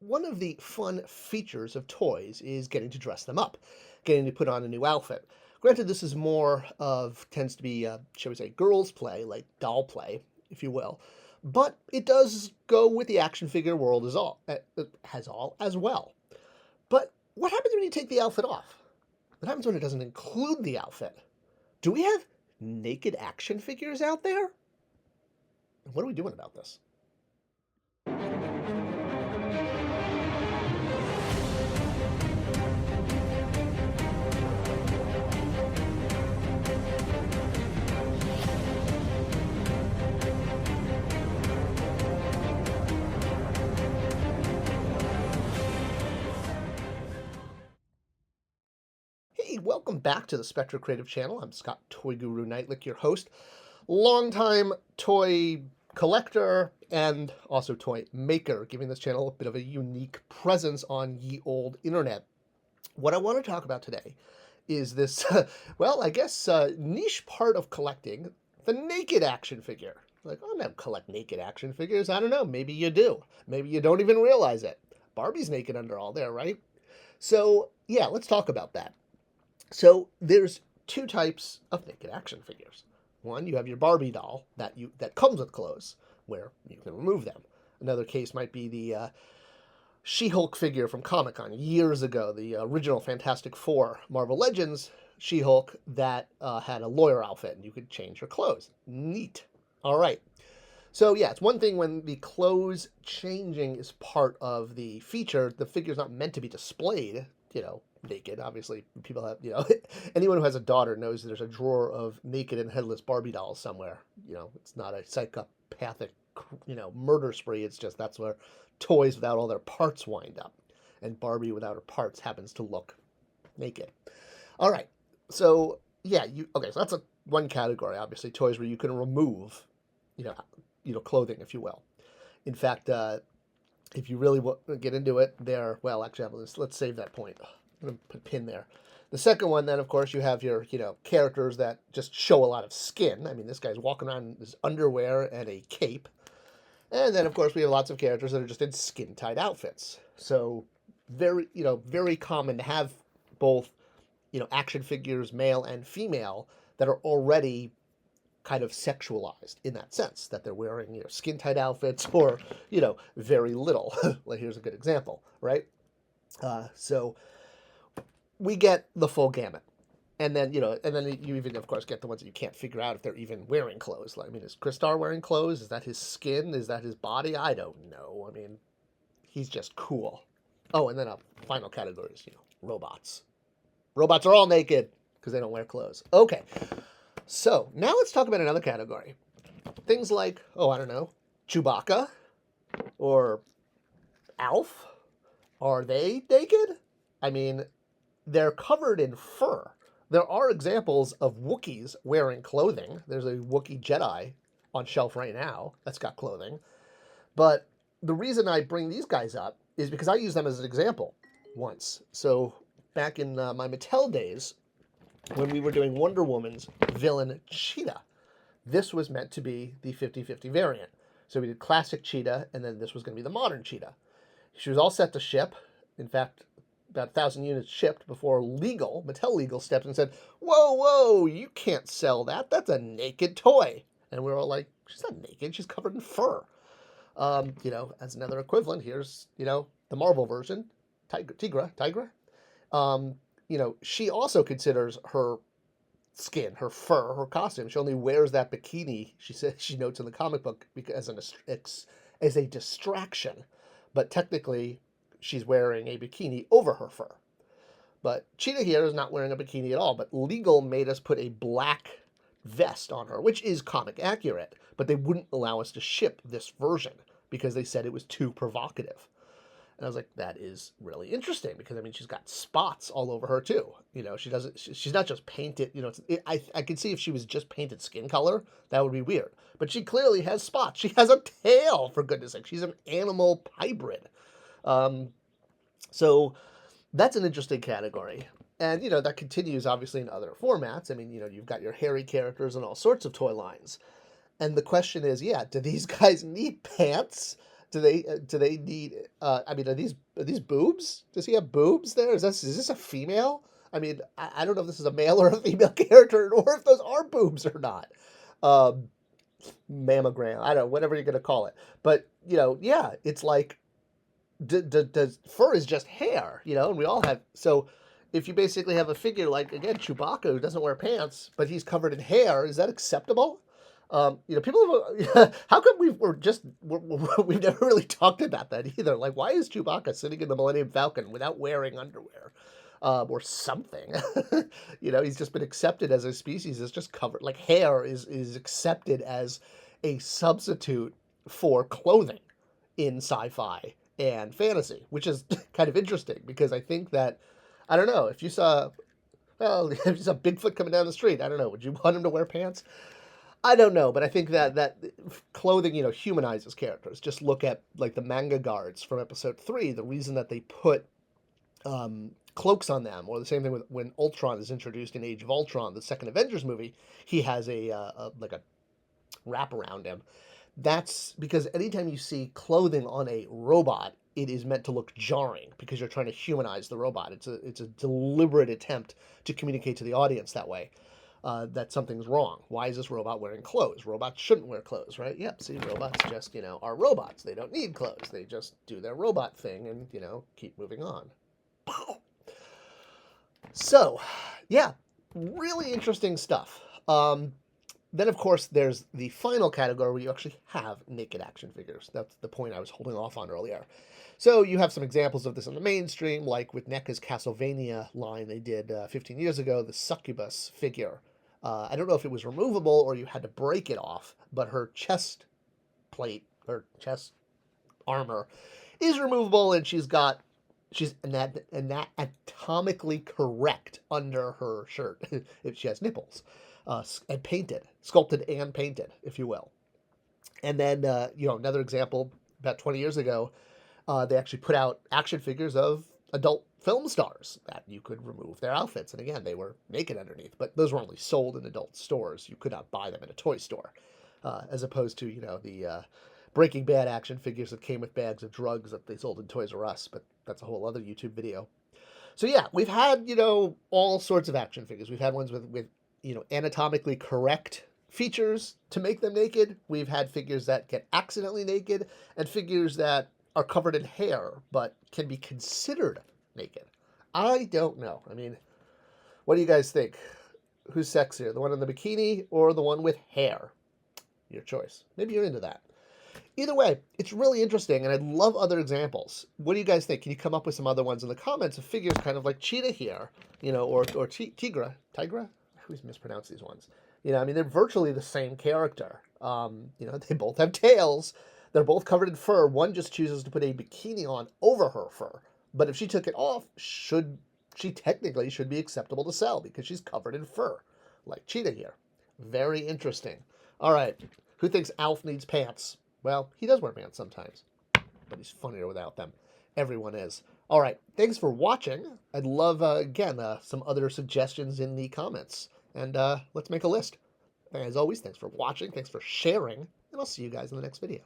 one of the fun features of toys is getting to dress them up, getting to put on a new outfit. Granted, this is more of, tends to be, shall we say, girls' play, like doll play, if you will. But it does go with the action figure world as well. But what happens when you take the outfit off? What happens when it doesn't include the outfit? Do we have naked action figures out there? What are we doing about this? Hey, welcome back to the Spector Creative channel. I'm Toy Guru Neitich, your host, longtime toy collector and also toy maker, giving this channel a bit of a unique presence on ye old internet. What I want to talk about today is this, well, I guess niche part of collecting, the naked action figure. Like, oh, I don't collect naked action figures. I don't know. Maybe you do. Maybe you don't even realize it. Barbie's naked under all there, right? So, yeah, let's talk about that. So there's two types of naked action figures. One, you have your Barbie doll that comes with clothes, where you can remove them. Another case might be the She-Hulk figure from Comic-Con years ago, the original Fantastic Four Marvel Legends She-Hulk that had a lawyer outfit, and you could change her clothes. Neat. All right. So yeah, it's one thing when the clothes changing is part of the feature. The figure's not meant to be displayed, naked. Obviously, people have, anyone who has a daughter knows there's a drawer of naked and headless Barbie dolls somewhere. It's not a psychopathic, murder spree. It's just that's where toys without all their parts wind up. And Barbie without her parts happens to look naked. All right. So, yeah, so that's one category, obviously, toys where you can remove, clothing, if you will. In fact, if you really want to get into it, let's save that point. I'm going to put a pin there. The second one, then, of course, you have your, characters that just show a lot of skin. I mean, this guy's walking around in his underwear and a cape. And then, of course, we have lots of characters that are just in skin-tight outfits. So, very common to have both, action figures, male and female, that are already kind of sexualized in that sense, that they're wearing, skin-tight outfits or, very little. Like, here's a good example, right? So we get the full gamut. And then, you even, of course, get the ones that you can't figure out if they're even wearing clothes. Like, I mean, is Crystar wearing clothes? Is that his skin? Is that his body? I don't know. I mean, he's just cool. Oh, and then a final category is, robots. Robots are all naked because they don't wear clothes. Okay. So, now let's talk about another category. Things like, I don't know, Chewbacca or Alf. Are they naked? I mean, they're covered in fur. There are examples of Wookiees wearing clothing. There's a Wookiee Jedi on shelf right now that's got clothing. But the reason I bring these guys up is because I used them as an example once. So, back in my Mattel days, when we were doing Wonder Woman's villain Cheetah, this was meant to be the 50-50 variant. So we did classic Cheetah, and then this was going to be the modern Cheetah. She was all set to ship. In fact, about 1,000 units shipped before Mattel Legal stepped in and said, whoa, you can't sell that. That's a naked toy. And we were all like, she's not naked. She's covered in fur. As another equivalent, here's, the Marvel version, Tigra. She also considers her skin, her fur, her costume. She only wears that bikini, she notes in the comic book, because as a distraction. But technically, she's wearing a bikini over her fur. But Cheetah here is not wearing a bikini at all. But Legal made us put a black vest on her, which is comic accurate. But they wouldn't allow us to ship this version because they said it was too provocative. And I was like, that is really interesting because, I mean, she's got spots all over her, too. She's not just painted, I could see if she was just painted skin color, that would be weird. But she clearly has spots. She has a tail, for goodness sake. She's an animal hybrid. So that's an interesting category. And, that continues, obviously, in other formats. I mean, you've got your hairy characters and all sorts of toy lines. And the question is, do these guys need pants? do they need? I mean, are these boobs? Does he have boobs there? Is this a female? I mean, I don't know if this is a male or a female character, or if those are boobs or not. Um, Mammogram, I don't know, whatever you're gonna call it. But yeah, it's like does fur is just hair, and we all have. So if you basically have a figure like, again, Chewbacca, who doesn't wear pants, but he's covered in hair, is that acceptable? People how come we've never really talked about that either? Like, why is Chewbacca sitting in the Millennium Falcon without wearing underwear? Or something. He's just been accepted as a species. It's just covered, like hair is accepted as a substitute for clothing in sci-fi and fantasy, which is kind of interesting because I think that, I don't know, if you saw if you saw Bigfoot coming down the street, I don't know, would you want him to wear pants? I don't know, but I think that clothing, humanizes characters. Just look at like the manga guards from episode 3. The reason that they put cloaks on them, or the same thing with when Ultron is introduced in Age of Ultron, the second Avengers movie, he has like a wrap around him. That's because anytime you see clothing on a robot, it is meant to look jarring because you're trying to humanize the robot. It's a deliberate attempt to communicate to the audience that way. That something's wrong. Why is this robot wearing clothes? Robots shouldn't wear clothes, right? Yep, see, robots just, are robots. They don't need clothes. They just do their robot thing and, keep moving on. So, yeah, really interesting stuff. Then, of course, there's the final category where you actually have naked action figures. That's the point I was holding off on earlier. So you have some examples of this in the mainstream, like with NECA's Castlevania line they did 15 years ago, the succubus figure. I don't know if it was removable or you had to break it off, but her chest plate, her chest armor, is removable, and she's anatomically correct under her shirt if she has nipples, and painted, sculpted and painted, if you will. And then, another example, about 20 years ago, they actually put out action figures of adult film stars that you could remove their outfits. And again, they were naked underneath, but those were only sold in adult stores. You could not buy them in a toy store, as opposed to, the Breaking Bad action figures that came with bags of drugs that they sold in Toys R Us, but that's a whole other YouTube video. So yeah, we've had, all sorts of action figures. We've had ones with anatomically correct features to make them naked. We've had figures that get accidentally naked, and figures that are covered in hair but can be considered naked. I don't know. I mean, what do you guys think? Who's sexier, the one in the bikini or the one with hair? Your choice. Maybe you're into that. Either way, it's really interesting, and I'd love other examples. What do you guys think? Can you come up with some other ones in the comments of figures kind of like Cheetah here, or Tigra? Tigra? I always mispronounce these ones. They're virtually the same character. They both have tails. They're both covered in fur. One just chooses to put a bikini on over her fur. But if she took it off, she technically should be acceptable to sell because she's covered in fur, like Cheetah here. Very interesting. All right, who thinks Alf needs pants? Well, he does wear pants sometimes, but he's funnier without them. Everyone is. All right, thanks for watching. I'd love, again, some other suggestions in the comments. And let's make a list. As always, thanks for watching, thanks for sharing, and I'll see you guys in the next video.